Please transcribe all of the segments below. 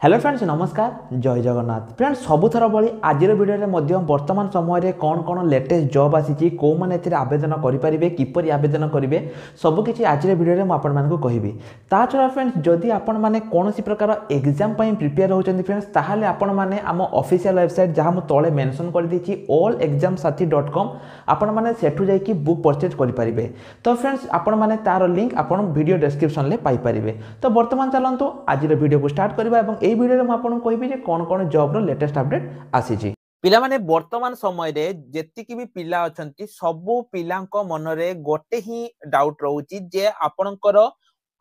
Hello friends नमस्कार जय Jagannath friends सबुथर भाई आज भिडियो वर्तमान समय कौन कौन लेटेस्ट जॉब आसी कौ मैंने आवेदन करेंगे किपर आवेदन करेंगे सबकि आज भिडियो मुझे कहबी ता छड़ा फ्रेंड्स जदि आपण मैंने कौन प्रकार एग्जाम प्रिपेयर होती फ्रेंड्स ताहले आपण मैंने आम ऑफिशियल वेबसाइट जहाँ मुझे तले मेंशन कर देछि allexamsathi.com आपण मैंने सेठू जाइए बुक परचेज करेंगे। तो फ्रेंड्स आपण मैंने तार लिंक आपण वीडियो डिस्क्रिप्शन में पाइपर। तो बर्तमान चलतु आज वीडियो को स्टार्ट करवा এই ভিডিওরে ମୁଁ ଆପଣଙ୍କୁ କହିବି ଯେ কোন কোন জব ର লেটেস্ট আপডେଟ୍ ଆସିଛି। ପିଲାମାନେ ବର୍ତ୍ତମାନ ସମୟରେ ଯେତିକି ବି ପିଲା ଅଛନ୍ତି ସବୁ ପିଲାଙ୍କ ମନରେ ଗୋଟେ ହିଁ ଡାଉଟ୍ ରହୁଛି ଯେ ଆପଣଙ୍କର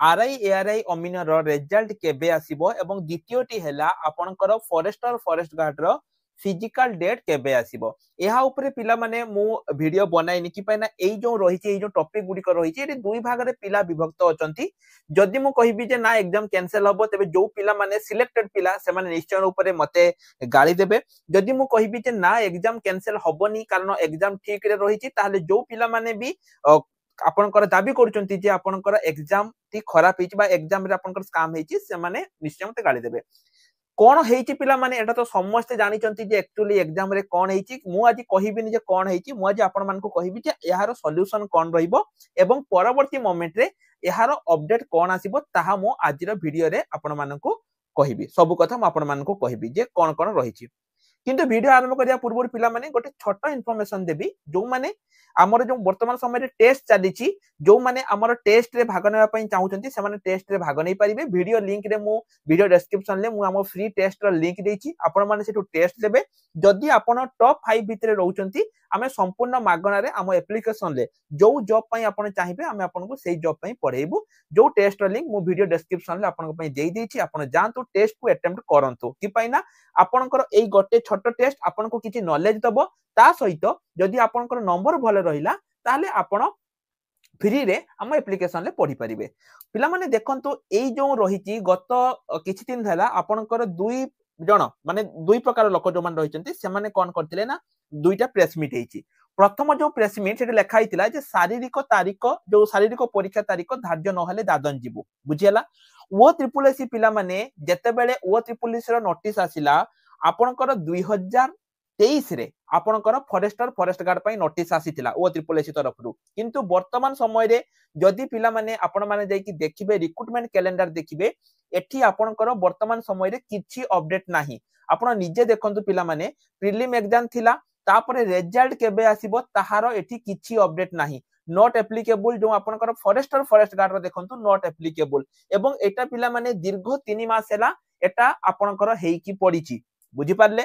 आरआई एआरआई अमीनर रिजल्ट केबे आसीबो एवं द्वितीयटी हैला आपणकर फॉरेस्टर फॉरेस्ट गार्ड रो फिजिकल डेट केबे आसीबो। एहा ऊपर पिला माने मु वीडियो बनाइनि कि पैना एई जो रहिछि एई जो टॉपिक गुडी को रहिछि एटी दुई भाग रे पिला विभक्त अछंती। जदि मु कहिबी जे ना एग्जाम कैंसिल हबो तेबे जो पिला माने सिलेक्टेड पिला से माने निश्चय ऊपर मते गाली देबे। जदि मु कहिबी जे ना एग्जाम कैंसिल हबोनी कारण एग्जाम ठीक रे रहिछि ताहले जो पिला माने भी आपनकर दाबी करूचंती जे आपनकर एग्जाम टी खराब हेछि बा एग्जाम रे आपनकर स्कैम हेछि से माने निश्चय मते गाली देबे। कोन हेछि पिला माने एटा तो समस्त जानि चंती जे एक्चुअली एग्जाम रे कोन हेछि मु आज कहिबिनी जे कोन हेछि मु आज आपन मान को कहिबी जे यार सॉल्यूशन कोन रहिबो एवं परवर्ती मोमेंट रे यार अपडेट कोन आसीबो ताहा मु आज रो वीडियो रे आपन मान को कहिबी सब कथा मु आपन मान को कहिबी जे कोन कोन रहिछि। किंतु वीडियो आरंभ करिया पूर्व पिला माने गोटे छोट इन्फॉर्मेशन देबी जो माने आमर जो वर्तमान समय टेस्ट चली जो माने आमर टेस्ट रे भाग नेबा पई चाहउचंती से माने टेस्ट रे भाग नै परिबे। वीडियो लिंक रे मु वीडियो डिस्क्रिप्शन ले मु आम फ्री टेस्ट रो लिंक देछि आपण माने सेटु टेस्ट देबे। जदि आपण टॉप 5 भितरे रहउचंती आमे संपूर्ण मागणा रे आम एप्लीकेशन ले जो जॉब पई आपण चाहिबे आमे आपण को सेही जॉब पई पढेइबु। जो टेस्ट रो लिंक मु वीडियो डिस्क्रिप्शन ले आपण को पई देई देछि आपण जानतु टेस्ट को अटेम्प्ट करंतु कि पईना आपनकर एई गोटे छोट टेस्ट आपन को किछि नॉलेज दबो ता सहित जदि आपनकर नंबर भले रहिला ताले आपण फ्री रे हम एप्लीकेशन ले पढी परिबे। पिला माने देखंतु एई जो रहिछि गत किछि दिन हैला आपनकर दुई जण माने दुई प्रकार लोक जो मान रहिचंती से माने कोन करथिले ना दुईटा प्रेस मीट हेछि। प्रथम जो प्रेस मीट सेटे लेखा हितिला जे शारीरिक तारीख जो शारीरिक परीक्षा तारीख धार्य न हेले दादन जीवु बुझियला। ओ ट्रिपल एससी पिला माने जते बेले ओ ट्रिपल एससी रो नोटिस आसिला आपनकर 2023 रे आपनकर फॉरेस्टर फॉरेस्ट गार्ड पई नोटिस आसीतिला ओ ट्रिपल एससी तरफ रु। किंतु वर्तमान समय रे जदि पिला माने आपण माने जाई कि देखिबे रिक्रूटमेंट कैलेंडर देखिबे एठी आपनकर वर्तमान समय रे किछि अपडेट नाही। आपण निजे देखंतु पिला माने प्रीलिम एग्जाम थिला तापरे रिजल्ट केबे आसीबो ताहारो एठी किछि अपडेट नाही। नॉट एप्लीकेबल जो आपनकर फॉरेस्टर फॉरेस्ट गार्ड रो देखंतु नॉट एप्लीकेबल एवं एटा पिला माने दीर्घ 3 मास हैला एटा आपनकर हेई की पड़ीची बुझी पारले।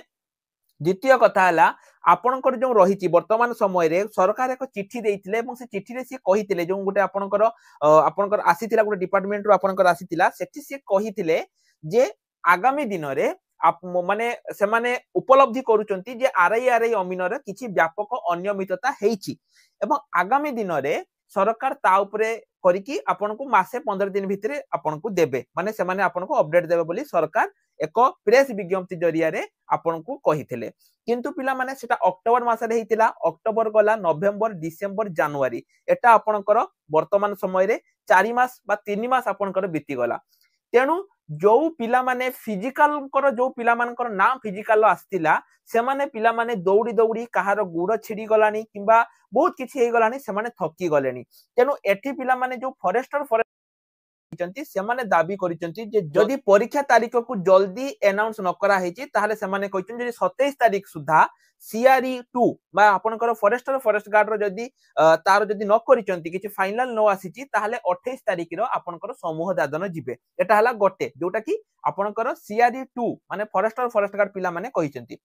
द्वितीय कथा हला आपनकर जो रहिछि वर्तमान समय रे सरकार एक चिट्ठी देइथिले एवं से चिट्ठी रे से कहिथिले जो गुटे आपनकर आसीथिला गुटे डिपार्टमेंट रो आपनकर आसीथिला सेठी से कहिथिले जे आगामी दिन रे आप माने से माने उपलब्धि करूचंती जे आरआई अमीनर किछि व्यापक अनियमितता हेइछि एवं आगामी दिन रे सरकार ता उपरे करिकि आपनको मासे 15 दिन भितरे आपनको देबे माने से माने आपनको अपडेट देबे बोली सरकार एक प्रेस विज्ञप्ति जरिया रे आपनको कहिथिले। किंतु पिला माने सेटा अक्टोबर मास रे हेतिला अक्टोबर गला नवेम्बर डिसेंबर जनवरी एटा आपनकर वर्तमान समय रे 4 मास बा 3 मास आपनकर बीती गला। तेनु जो पिला माने फिजिकल कर जो पिला मानकर नाम फिजिकल आस्तिला से माने पिला माने दौड़ी दौड़ी कहार गुड़ छिड़ी गलानी किंबा बहुत किछि हे गलानी से माने थकी गलेनी। तेनु एठी पिला माने जो फॉरेस्टर से माने दाबी करिसंती जे जदि परीक्षा तारीख को जल्दी अनाउंस न करा हेछि ताहले से माने कहिसंती जे 27 तारीख सुधा सीआरई 2 बा आपनकर फॉरेस्टर फॉरेस्ट गार्ड रो जदि तार जदि न करिसंती किछि फाइनल न आसीछि ताहले 28 तारीख रो आपनकर समूह दादन जिबे। एटा हला गोटे जोटा कि आपनकर सीआरई 2 माने फॉरेस्टर फॉरेस्ट गार्ड पिला माने कहिसंती।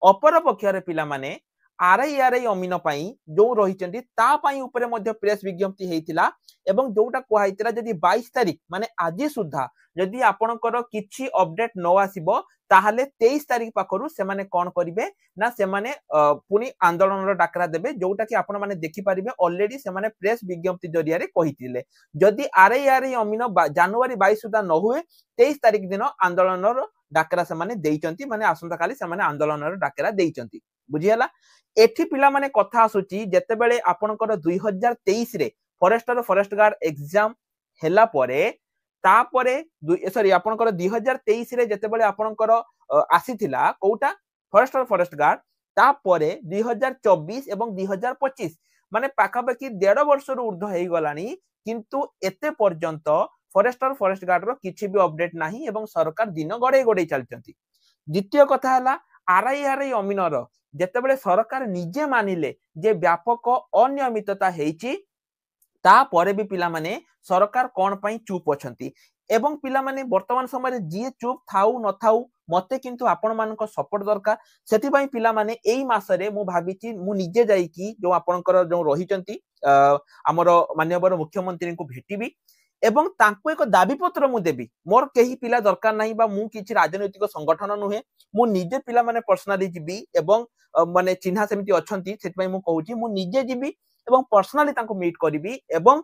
अपर पक्ष रे पिला माने आरआई अमीन पई जो रहिचंती ता पई ऊपर मध्ये प्रेस विज्ञप्ति हेतिला एवं जोटा कोहा हेतिला जदि 22 तारीख माने आजि सुधा जदि आपनकर किछि अपडेट न आसीबो ताहले 23 तारीख पाखरु से माने कोन करिवे ना से माने पुनी आंदोलन रो डाकरा देबे जोटा कि आपण माने देखि परिबे ऑलरेडी से माने प्रेस विज्ञप्ति जरिया रे कहितिले। जदि आरआई अमीन जनवरी 22 सुधा न हुए 23 तारीख दिन आंदोलन रो डाकरा से माने देइचंती माने आसंता काली से माने आंदोलन रो डाकरा देइचंती बुझियला। एठी पिला माने कथा आसुची जते बेले आपनकर 2023 रे फॉरेस्टर फॉरेस्ट गार्ड एग्जाम हेला परे तापरे सॉरी आपनकर 2023 रे जेतेबेले आपनकर आसीथिला कोउटा फॉरेस्ट गार्ड तापरे 2024 एवं 2025 माने पाखापाखि 1.5 वर्ष ऊर्ध हो गलानी किंतु एते पर्यंत फॉरेस्ट गार्ड रो किछि भी अपडेट नाही एवं सरकार दिन गड़े गड़े चलचंती। द्वितीय कथा है आरआई अमीनर जेतेबेले सरकार निजे मानिले जे व्यापक अनियमितता हेची तापरे भी पिला माने सरकार कोन पई चुप अछंती एवं पिला माने वर्तमान समय जी चुप थाउ न थाउ मते किंतु आपण मानक सपोर्ट दरकार सेति पई पिला माने एई मासरे मु भाबिची मु निजे जाई कि जो आपनकर जो रहिचंती हमर माननीय मुख्यमंत्री को भेटिबी एवं तांको एक दाबी पत्र मु देबी मोर केही पिला दरकार नाही बा मु किछि राजनैतिक संगठन नुहे मु निजे पिला माने पर्सनली जिबी एवं माने चिन्हा समिति अछंती सेति पई मु कहूची मु निजे जिबी एवं पर्सनली तांको मीट करिबी एवं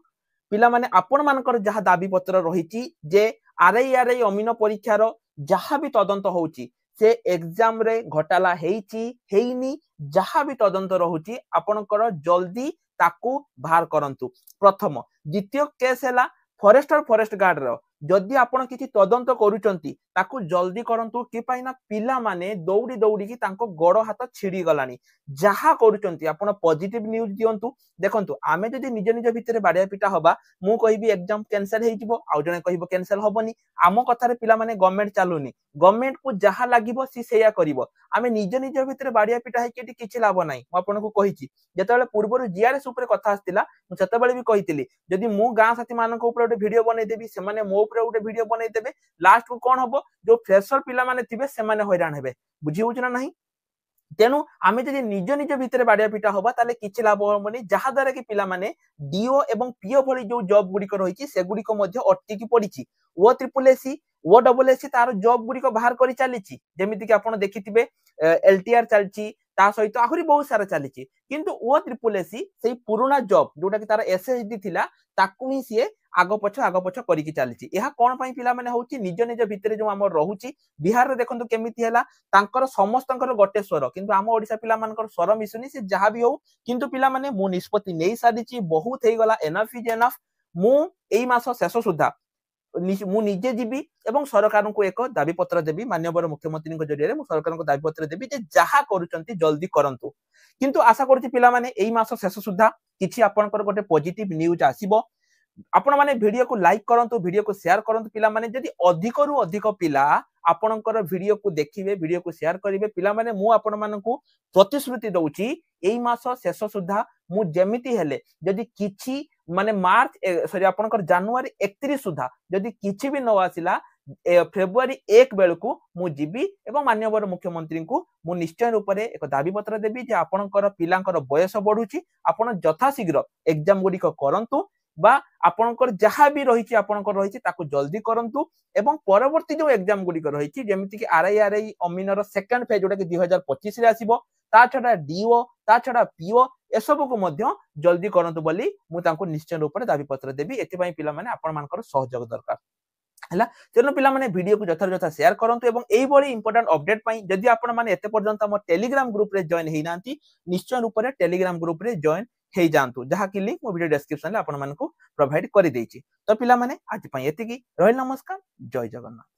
पिला माने आपण मानकर जहा दाबी पत्र रहिची जे आरआई अमीन परीक्षार जहा भी तदंत होउची से एग्जाम रे घोटाला हेइची हेइनी जहा भी तदंत रहुची आपनकर जल्दी ताकू बाहर करंतु प्रथम द्वितीय केस हैला फॉरेस्ट गार्ड रो जदि आपण किछि तदंत करूचंती ताकू जल्दी करंतु कि पाइना पिला माने दौड़ी दौड़ी की तांको गोड़ हाथ छिड़ी गलानी जहा करूचंती आपण पॉजिटिव न्यूज दियंतु देखंतु आमे जदि निज निज भितरे बाडिया पिटा हबा मु कहिबी एग्जाम कैंसिल हेइ जिवो आ जने कहिबो कैंसिल हबनी आम कथारे पिला माने गवर्नमेंट चालुनी गवर्नमेंट को जहा लागिबो सी सेया करिवो आमे निज निज भितरे बाडिया पिटा हेइ केटी किछि लाभ नाही म आपन को कहिछि जेतेबेले पूर्वरु जीआरएस ऊपर कथा आस्तिला मु सेतेबेले भी कहितिली जदि मु गां साथी मानक ऊपर ओटे वीडियो बनै देबी से माने मो ऊपर ओटे वीडियो बनै देबे लास्ट को कोन हबो जो फ्रेशर पिला माने थिबे से माने हैरान हेबे बुझी होछ ना नाही तेनु आमे जदि निज निज भितरे बाडिया पिटा होबा ताले किछि लाभ होबनी जहा द्वारा कि पिला माने डीओ एवं पीओ भली जो जॉब गुडी को रहिछि से गुडी को मध्ये अटकी पडिछि ओ ट्रिपल एसी ओ डबल एसी तार जॉब गुडी को बाहर करि चालिछि जेमिति कि आपण देखिथिबे एलटीआर चालछि ता सहित आहुरी बहुत सारा चालिछि किंतु ओ ट्रिपल एसी सेही पुराना जॉब जोटा कि तार एसएसडी थिला ताकू ही सिए आगो पछ करिकि चालिछि एहा कोन पई पिला माने होउछि निज निज भितरे जो हमर रहुछि बिहार रे देखंतु केमिति हैला तांकर समस्तंकर गोटे स्वर किंतु आम ओडिसा पिला मानकर स्वर मिसुनी से जहा भी हो किंतु पिला माने मु निष्पत्ति नै सादिछि बहुत हेइ गला एनफ इज एनफ मु एई मास शेष सुधा मु निजे जीबी एवं सरकार को एक दाबी पत्र देबी माननीय मुख्यमंत्री जरिए मु सरकार को दाबी पत्र देबी जे जहा करूचंती जल्दी करंतु किंतु आशा करछि पिला माने एई मास शेष सुधा किछि आपनकर गोटे पॉजिटिव न्यूज आसीबो आपण माने वीडियो को लाइक करंतु वीडियो को शेयर करंतु पिला माने जदि अधिक रु अधिक पिला आपनकर वीडियो को देखिबे वीडियो को शेयर करिवे पिला माने मु आपण मानकु प्रतिश्रुति दउची एई मास शेष सुधा मु जेमिति हेले जदि किछि माने मार्च सॉरी आपनकर जनवरी 31 सुधा जदि किछि भी न आसिला फेब्रुआरी 1 बेलकु मु जीबी एवं माननीय मुख्यमंत्री को मु निश्चय रूप से एक दाबी पत्र देबी जे आपनकर पिलांकर बयस बढ़ुची आपण यथाशीघ्र एग्जाम गुडी को करंतु बा आपनकर जहा भी रहिछि आपनकर रहिछि ताकू जल्दी करंतु एवं परवर्ती जो एग्जाम गुडी को रहिछि जेमिति कि आरआई अमीनर सेकंड फेज जोटा कि 2025 रे आसीबो ता छडा डीओ ता छडा पीओ एसबु को मध्य जल्दी करंतु बोली मु तांको निश्चय रूप से दाबी पत्र देबी एति पई पिला माने आपण मानकर सहयोग दरकार हला तेनो पिला माने वीडियो को जथा शेयर करंतु एवं एई बडी इंपोर्टेंट अपडेट पई जदि आपण माने एते पर्यंत हमर टेलीग्राम ग्रुप रे जॉइन हेइ नांती निश्चय रूप से टेलीग्राम ग्रुप रे जॉइन हेइ जानतु जहा कि लिंक मो वीडियो डिस्क्रिप्शन ले आपण मानकु प्रोवाइड करि देछि तो पिला माने आज पई एतिकी रहल नमस्कार जय जगन्नाथ।